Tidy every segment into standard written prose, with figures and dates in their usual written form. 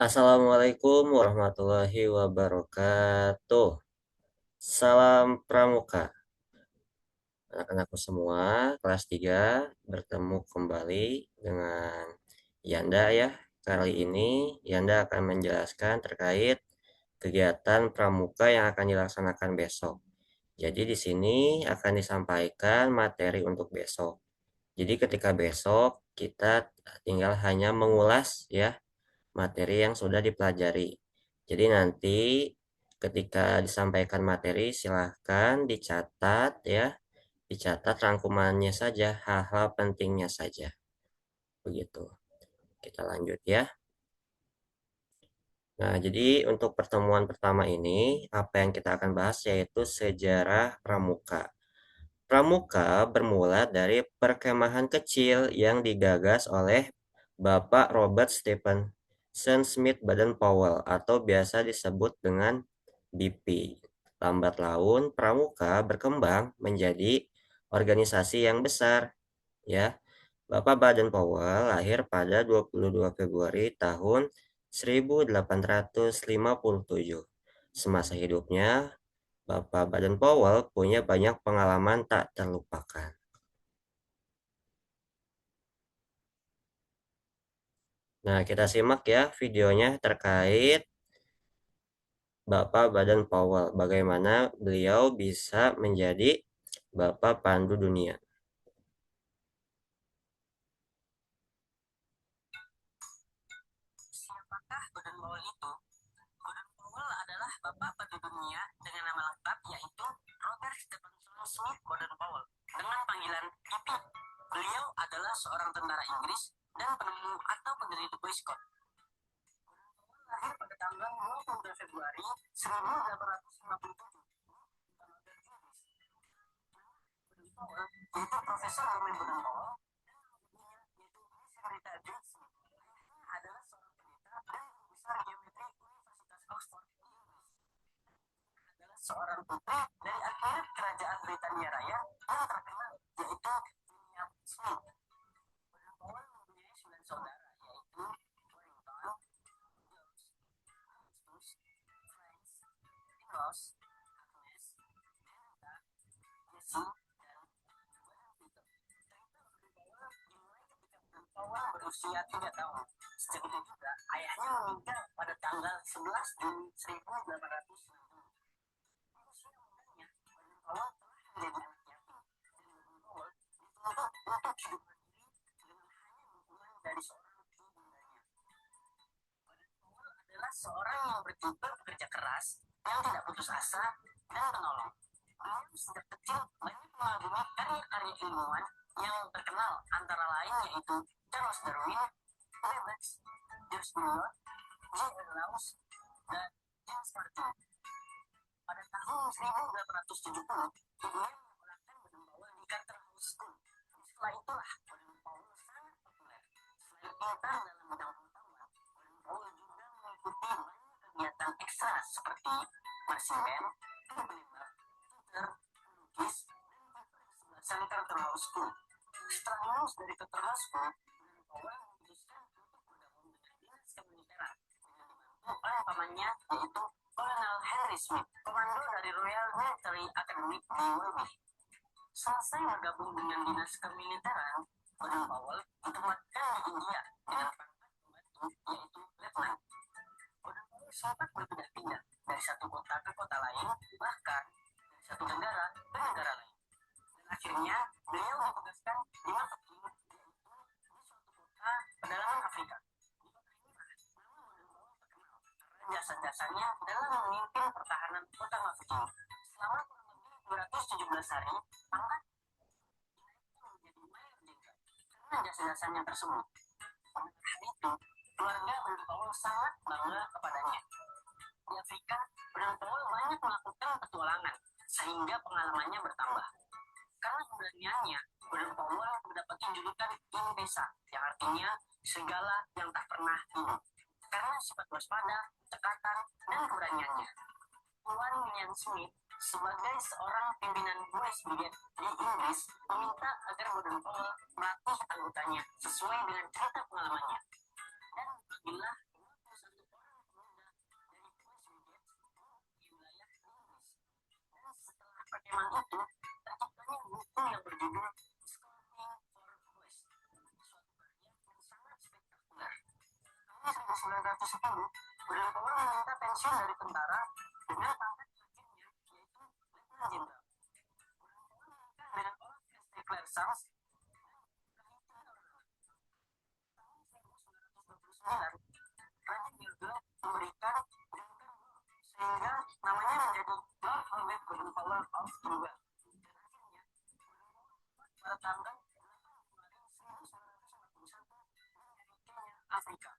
Assalamualaikum warahmatullahi wabarakatuh. Salam Pramuka. Anak-anakku semua, kelas 3 bertemu kembali dengan Yanda ya. Kali ini Yanda akan menjelaskan terkait kegiatan Pramuka yang akan dilaksanakan besok. Jadi di sini akan disampaikan materi untuk besok. Jadi ketika besok kita tinggal hanya mengulas ya materi yang sudah dipelajari. Jadi nanti ketika disampaikan materi silahkan dicatat ya, dicatat rangkumannya saja, hal-hal pentingnya saja. Begitu. Kita lanjut ya. Nah, jadi untuk pertemuan pertama ini, apa yang kita akan bahas yaitu sejarah Pramuka. Pramuka bermula dari perkemahan kecil yang digagas oleh Bapak Robert Stephenson Smith Baden-Powell atau biasa disebut dengan BP. Lambat laun, Pramuka berkembang menjadi organisasi yang besar, ya. Bapak Baden-Powell lahir pada 22 Februari tahun 1857. Semasa hidupnya, Bapak Baden-Powell punya banyak pengalaman tak terlupakan. Nah, kita simak ya videonya terkait Bapak Baden-Powell. Bagaimana beliau bisa menjadi Bapak Pandu Dunia. Siapakah Baden-Powell itu? Baden-Powell adalah Bapak Pandu Dunia dengan nama lengkap yaitu Robert Stephenson Smith Baden-Powell dengan panggilan BP. Beliau adalah seorang tentara Inggris dan penemu atau pendiri Boy Scout. Lahir pada tanggal 22 Februari 1857. Yaitu Profesor Norman Baden-Powell yaitu Miss Henrietta Smith adalah seorang pendeta dan guru besar geometri Universitas Oxford di Inggris. Adalah seorang putri dari akhir kerajaan Britania Raya yang terkenal yaitu William Smith. Baden-Powell mempunyai 9 saudara yaitu Warrington, George, Augustus, Franz, Nicholas, Agnes, Henrietta, Jessie, dan Peter. Baden-Powell berusia 3 tahun. Sejak itu juga ayahnya meninggal pada tanggal 11 Juni 1890. Usia mudanya, Baden-Powell telah menjadi anak yatim. Baden-Powell dituntut untuk hidup mandiri dengan hanya dukungan dari seorang ibundanya. Baden-Powell adalah seorang yang bertipe pekerja keras, yang tidak putus asa, dan penolong. Beliau sejak kecil banyak mengagumi karya-karya ilmuwan yang terkenal antara lain yaitu Charles Darwin, Leibniz, James Brouwer, J.R. Lawrence, dan James Martin. Pada tahun 1870, ibunya menyekolahkan Baden-Powell di Charterhouse School. Setelah itulah Baden-Powell sangat populer. Selain pintar dalam bidang pengetahuan, Baden-Powell juga mengikuti banyak kegiatan ekstra seperti marching band, menembak, tutor, melukis, dan kesebelasan Charterhouse School. Setelah lulus dari Charterhouse School, Baden-Powell memutuskan untuk bergabung dengan dinas kemiliteran dengan dibantu oleh pamannya yaitu Kolonel Henry Smith, komando dari Royal Military Academy di Welby. Selesai bergabung dengan dinas kemiliteran, Baden-Powell ditempatkan di India dengan pangkat pembantu yaitu letnan. Baden-Powell sempat berpindah-pindah dari satu kota ke kota lain, bahkan dari satu negara ke negara lain. Dan akhirnya beliau ditugaskan di Mafeking, yaitu di suatu kota pedalaman Afrika. Jasa-jasanya dalam memimpin pertahanan kota Mafeking. Selama kurang lebih 217 hari, pangkat dinaikkan menjadi mayor jenderal karena jasa-jasanya tersebut. Pada hari itu, keluarga Baden-Powell sangat bangga kepadanya. Di Afrika, Baden-Powell banyak melakukan petualangan, sehingga pengalamannya bertambah. Karena keberaniannya, Baden-Powell mendapatkan julukan Indesa, yang artinya segala yang tak pernah ini. Karena sifat waspada, cekatan, dan keberaniannya. Tuan William Smith sebagai seorang pimpinan Boys Brigade di Inggris meminta agar Baden-Powell melatih anggotanya sesuai dengan cerita pengalamannya. Dan dipanggillah 21 1910, Badan Pawal meminta pensiun dari tentara dengan pangkat selanjutnya, yaitu Letnan Jenderal. Dengan olah Declare Sans tahun 1929, Raja Gilgil memberikan sehingga namanya menjadi Lord Howard Baden Powell of England. Pada tanggal 8 Februari 1941 dari Kenya, Afrika.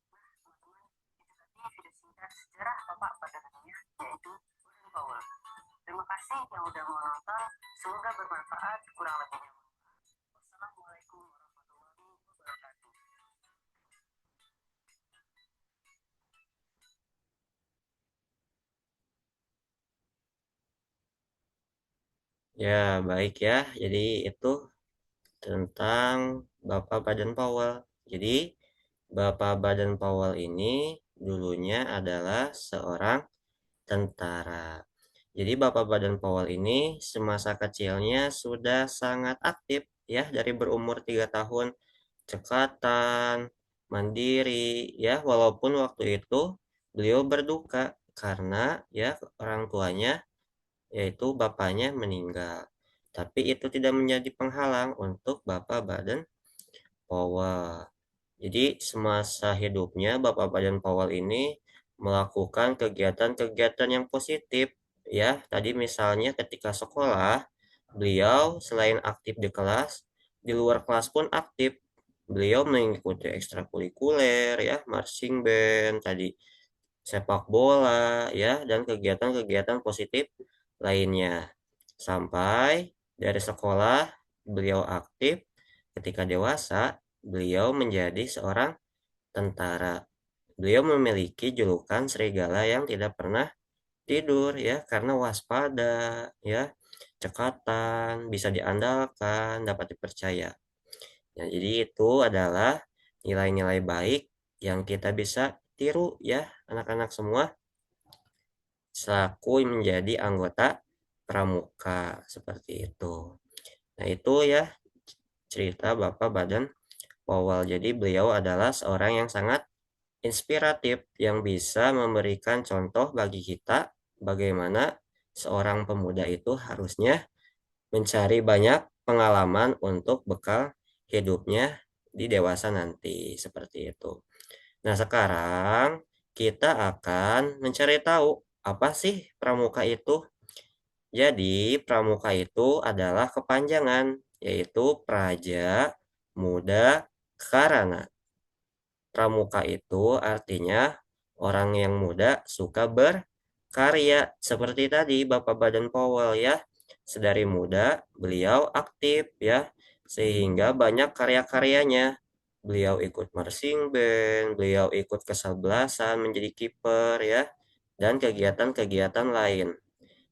Nah, teman-teman, itu tadi video singkat sejarah Bapak pada dunia, yaitu Baden Powell. Terima kasih yang udah mau nonton. Semoga bermanfaat. Kurang lebihnya. Wassalamualaikum warahmatullahi wabarakatuh. Ya, baik ya. Jadi itu tentang Bapak Baden Powell. Jadi, Bapak Baden Powell ini dulunya adalah seorang tentara. Jadi Bapak Baden Powell ini semasa kecilnya sudah sangat aktif ya dari berumur 3 tahun, cekatan, mandiri ya walaupun waktu itu beliau berduka karena ya orang tuanya yaitu bapaknya meninggal. Tapi itu tidak menjadi penghalang untuk Bapak Baden Powell. Jadi semasa hidupnya Bapak Baden Powell ini melakukan kegiatan-kegiatan yang positif ya. Tadi misalnya ketika sekolah, beliau selain aktif di kelas, di luar kelas pun aktif. Beliau mengikuti ekstrakurikuler ya, marching band, tadi sepak bola ya dan kegiatan-kegiatan positif lainnya. Sampai dari sekolah beliau aktif, ketika dewasa beliau menjadi seorang tentara. Beliau memiliki julukan serigala yang tidak pernah tidur ya karena waspada ya, cekatan, bisa diandalkan, dapat dipercaya. Ya, jadi itu adalah nilai-nilai baik yang kita bisa tiru ya anak-anak semua selaku menjadi anggota pramuka seperti itu. Nah, itu ya cerita Bapak Baden Powell. Jadi beliau adalah seorang yang sangat inspiratif yang bisa memberikan contoh bagi kita bagaimana seorang pemuda itu harusnya mencari banyak pengalaman untuk bekal hidupnya di dewasa nanti seperti itu. Nah, sekarang kita akan mencari tahu apa sih pramuka itu. Jadi, pramuka itu adalah kepanjangan, yaitu Praja Muda Karana. Pramuka itu artinya orang yang muda suka berkarya. Seperti tadi Bapak Baden Powell ya. Sedari muda beliau aktif ya. Sehingga banyak karya-karyanya. Beliau ikut marching band, beliau ikut kesebelasan menjadi kiper ya. Dan kegiatan-kegiatan lain.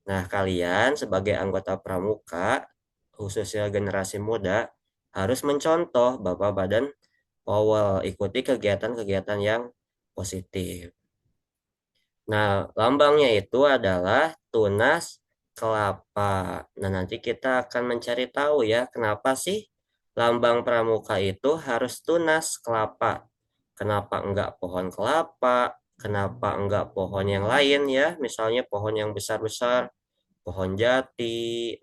Nah, kalian sebagai anggota pramuka, khususnya generasi muda, harus mencontoh Bapak Badan Powell, ikuti kegiatan-kegiatan yang positif. Nah, lambangnya itu adalah tunas kelapa. Nah, nanti kita akan mencari tahu ya, kenapa sih lambang pramuka itu harus tunas kelapa? Kenapa enggak pohon kelapa? Kenapa enggak pohon yang lain ya? Misalnya pohon yang besar-besar, pohon jati,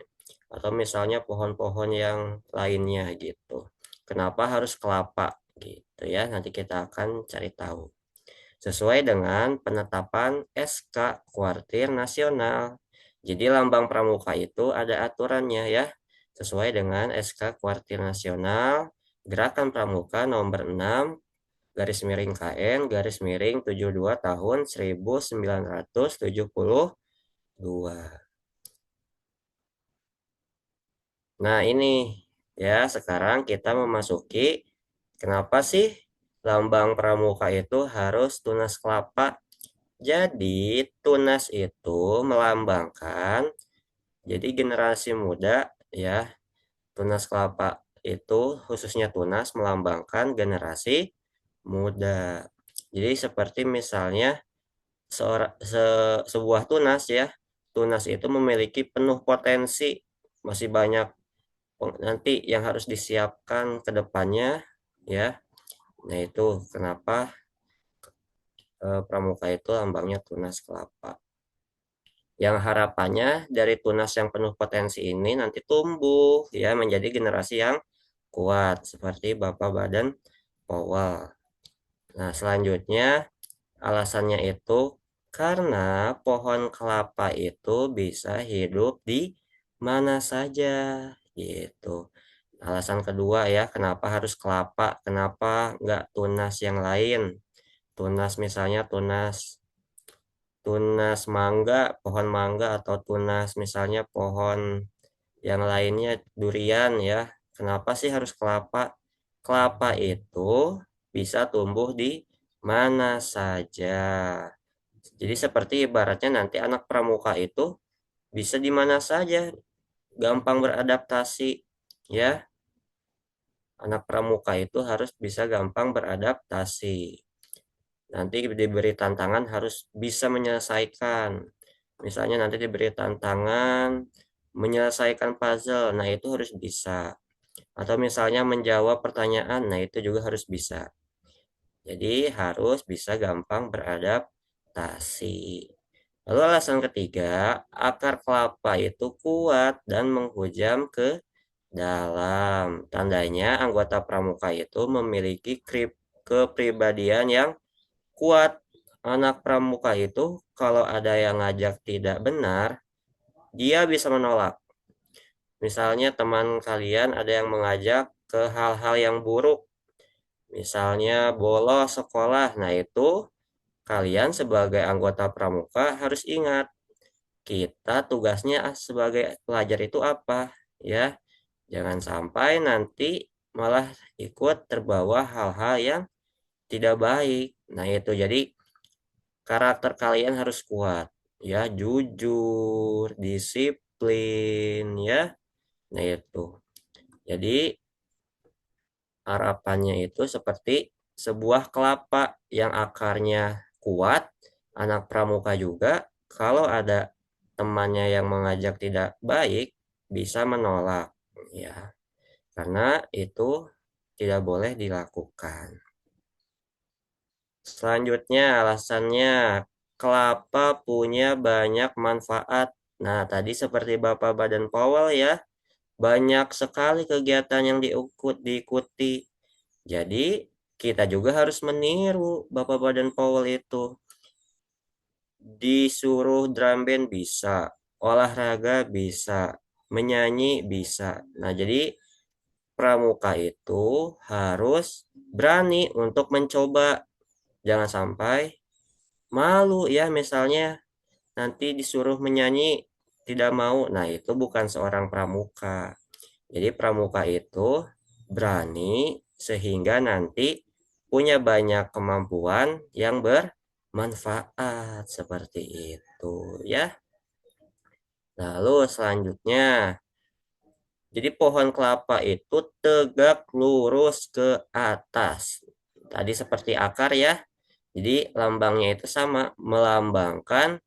atau misalnya pohon-pohon yang lainnya gitu. Kenapa harus kelapa gitu ya? Nanti kita akan cari tahu. Sesuai dengan penetapan SK Kuartir Nasional. Jadi lambang pramuka itu ada aturannya ya. Sesuai dengan SK Kuartir Nasional, Gerakan Pramuka nomor 6 garis miring KN garis miring 72 tahun 1972. Nah, ini ya, sekarang kita memasuki kenapa sih lambang pramuka itu harus tunas kelapa? Jadi, tunas itu melambangkan jadi generasi muda ya, tunas kelapa itu khususnya tunas melambangkan generasi muda. Jadi seperti misalnya sebuah tunas ya, tunas itu memiliki penuh potensi, masih banyak nanti yang harus disiapkan ke depannya ya. Nah, itu kenapa pramuka itu lambangnya tunas kelapa. Yang harapannya dari tunas yang penuh potensi ini nanti tumbuh ya menjadi generasi yang kuat seperti Bapak Badan Powell. Nah, selanjutnya alasannya itu karena pohon kelapa itu bisa hidup di mana saja gitu. Alasan kedua ya, kenapa harus kelapa? Kenapa nggak tunas yang lain? Tunas misalnya tunas tunas mangga, pohon mangga atau tunas misalnya pohon yang lainnya durian ya. Kenapa sih harus kelapa? Kelapa itu bisa tumbuh di mana saja. Jadi seperti ibaratnya nanti anak pramuka itu bisa di mana saja, gampang beradaptasi ya. Anak pramuka itu harus bisa gampang beradaptasi. Nanti diberi tantangan harus bisa menyelesaikan. Misalnya nanti diberi tantangan menyelesaikan puzzle, nah itu harus bisa. Atau misalnya menjawab pertanyaan, nah itu juga harus bisa. Jadi harus bisa gampang beradaptasi. Lalu alasan ketiga, akar kelapa itu kuat dan menghujam ke dalam. Tandanya anggota pramuka itu memiliki kepribadian yang kuat. Anak pramuka itu kalau ada yang ngajak tidak benar, dia bisa menolak. Misalnya teman kalian ada yang mengajak ke hal-hal yang buruk, misalnya bolos sekolah. Nah, itu kalian sebagai anggota pramuka harus ingat, kita tugasnya sebagai pelajar itu apa? Ya, jangan sampai nanti malah ikut terbawa hal-hal yang tidak baik. Nah, itu jadi karakter kalian harus kuat, ya, jujur, disiplin, ya. Nah, itu. Jadi harapannya itu seperti sebuah kelapa yang akarnya kuat, anak pramuka juga, kalau ada temannya yang mengajak tidak baik, bisa menolak, ya, karena itu tidak boleh dilakukan. Selanjutnya, alasannya kelapa punya banyak manfaat. Nah, tadi seperti Bapak Badan Powell ya, banyak sekali kegiatan yang diikuti. Jadi, kita juga harus meniru Bapak Badan Powell itu. Disuruh drum band bisa, olahraga bisa, menyanyi bisa. Nah, jadi pramuka itu harus berani untuk mencoba. Jangan sampai malu ya, misalnya nanti disuruh menyanyi tidak mau. Nah, itu bukan seorang pramuka. Jadi pramuka itu berani sehingga nanti punya banyak kemampuan yang bermanfaat seperti itu ya. Lalu selanjutnya, jadi pohon kelapa itu tegak lurus ke atas. Tadi seperti akar ya. Jadi lambangnya itu sama, melambangkan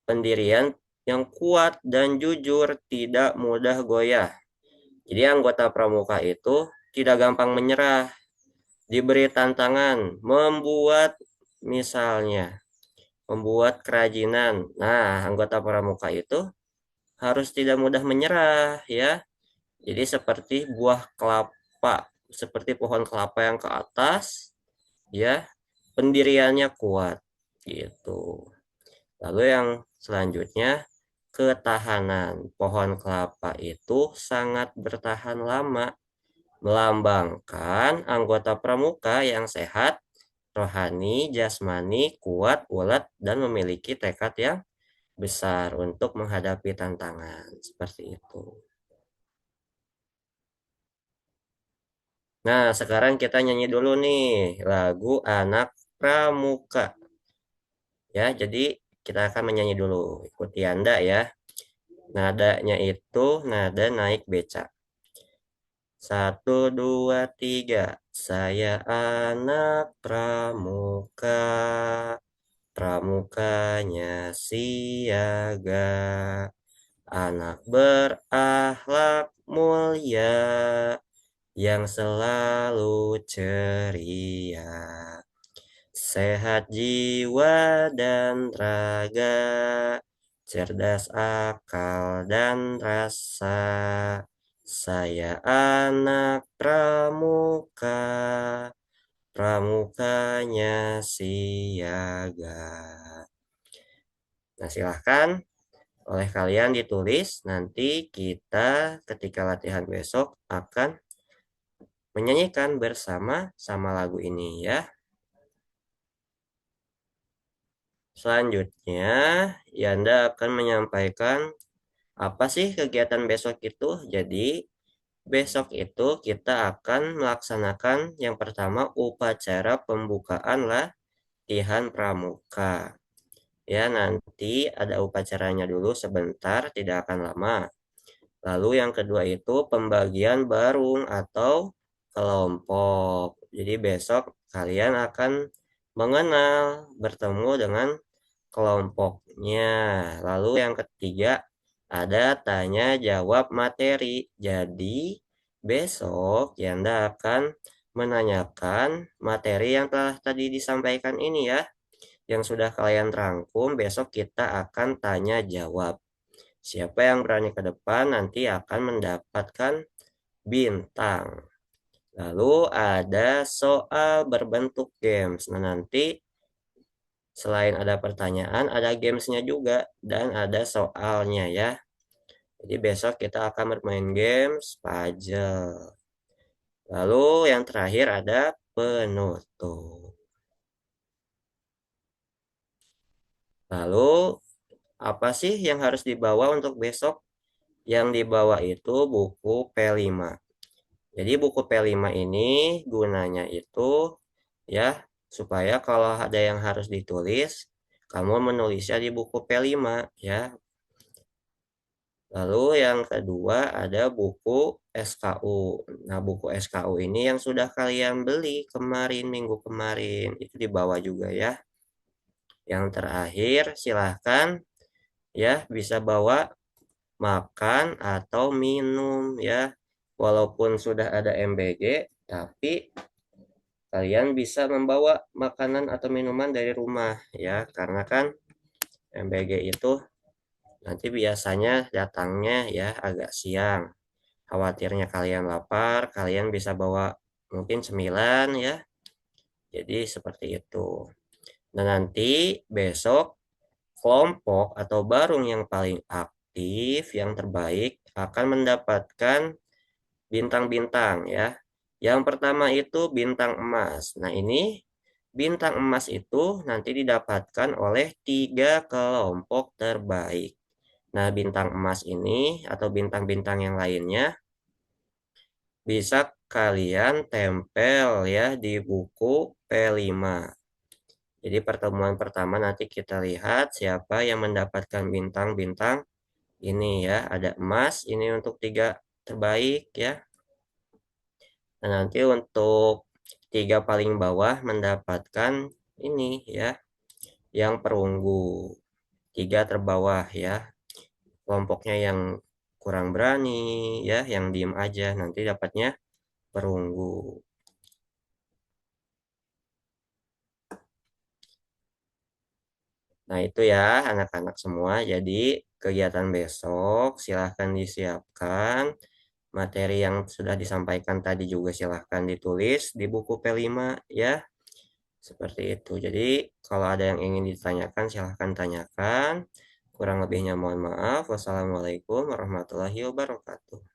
pendirian yang kuat dan jujur, tidak mudah goyah. Jadi anggota pramuka itu tidak gampang menyerah, diberi tantangan, misalnya, membuat kerajinan. Nah, anggota pramuka itu harus tidak mudah menyerah ya. Jadi seperti buah kelapa, seperti pohon kelapa yang ke atas, ya, pendiriannya kuat gitu. Lalu yang selanjutnya, ketahanan. Pohon kelapa itu sangat bertahan lama, melambangkan anggota pramuka yang sehat, rohani, jasmani, kuat, ulet, dan memiliki tekad yang besar untuk menghadapi tantangan. Seperti itu. Nah, sekarang kita nyanyi dulu nih lagu Anak Pramuka. Ya, jadi kita akan menyanyi dulu. Ikuti Anda ya. Nadanya itu nada naik beca. Satu, dua, tiga. Saya anak pramuka. Pramukanya siaga. Anak berakhlak mulia. yang selalu ceria, sehat jiwa dan raga, cerdas akal dan rasa. Saya anak pramuka, pramukanya siaga. Nah, silahkan oleh kalian ditulis. Nanti kita ketika latihan besok akan menyanyikan bersama sama lagu ini ya. Selanjutnya, Yanda akan menyampaikan apa sih kegiatan besok itu. Jadi, besok itu kita akan melaksanakan yang pertama upacara pembukaan latihan pramuka. Ya, nanti ada upacaranya dulu sebentar, tidak akan lama. Lalu yang kedua itu pembagian barung atau kelompok. Jadi besok kalian akan mengenal, bertemu dengan kelompoknya. Lalu yang ketiga ada tanya jawab materi. Jadi besok Yanda akan menanyakan materi yang telah tadi disampaikan ini ya. Yang sudah kalian rangkum, besok kita akan tanya jawab. Siapa yang berani ke depan nanti akan mendapatkan bintang. Lalu ada soal berbentuk games. Nah, nanti selain ada pertanyaan, ada gamesnya juga dan ada soalnya ya. Jadi besok kita akan bermain games puzzle. Lalu yang terakhir ada penutup. Lalu apa sih yang harus dibawa untuk besok? Yang dibawa itu buku P5. Jadi buku P5 ini gunanya itu ya supaya kalau ada yang harus ditulis, kamu menulisnya di buku P5 ya. Lalu yang kedua ada buku SKU. Nah, buku SKU ini yang sudah kalian beli kemarin, minggu kemarin, itu dibawa juga ya. Yang terakhir, silahkan ya bisa bawa makan atau minum ya. Walaupun sudah ada MBG, tapi kalian bisa membawa makanan atau minuman dari rumah ya, karena kan MBG itu nanti biasanya datangnya ya agak siang. Khawatirnya kalian lapar, kalian bisa bawa mungkin 9 ya. Jadi seperti itu. Dan nanti besok kelompok atau barung yang paling aktif, yang terbaik akan mendapatkan bintang-bintang ya. Yang pertama itu bintang emas. Nah, ini bintang emas itu nanti didapatkan oleh 3 kelompok terbaik. Nah, bintang emas ini atau bintang-bintang yang lainnya bisa kalian tempel ya di buku P5. Jadi pertemuan pertama nanti kita lihat siapa yang mendapatkan bintang-bintang ini ya. Ada emas ini untuk 3 terbaik ya. Nah, nanti untuk 3 paling bawah mendapatkan ini ya, yang perunggu. 3 terbawah ya, kelompoknya yang kurang berani ya, yang diem aja nanti dapatnya perunggu. Nah, itu ya anak-anak semua. Jadi kegiatan besok silahkan disiapkan. Materi yang sudah disampaikan tadi juga silahkan ditulis di buku P5 ya. Seperti itu. Jadi kalau ada yang ingin ditanyakan silahkan tanyakan. Kurang lebihnya mohon maaf. Wassalamualaikum warahmatullahi wabarakatuh.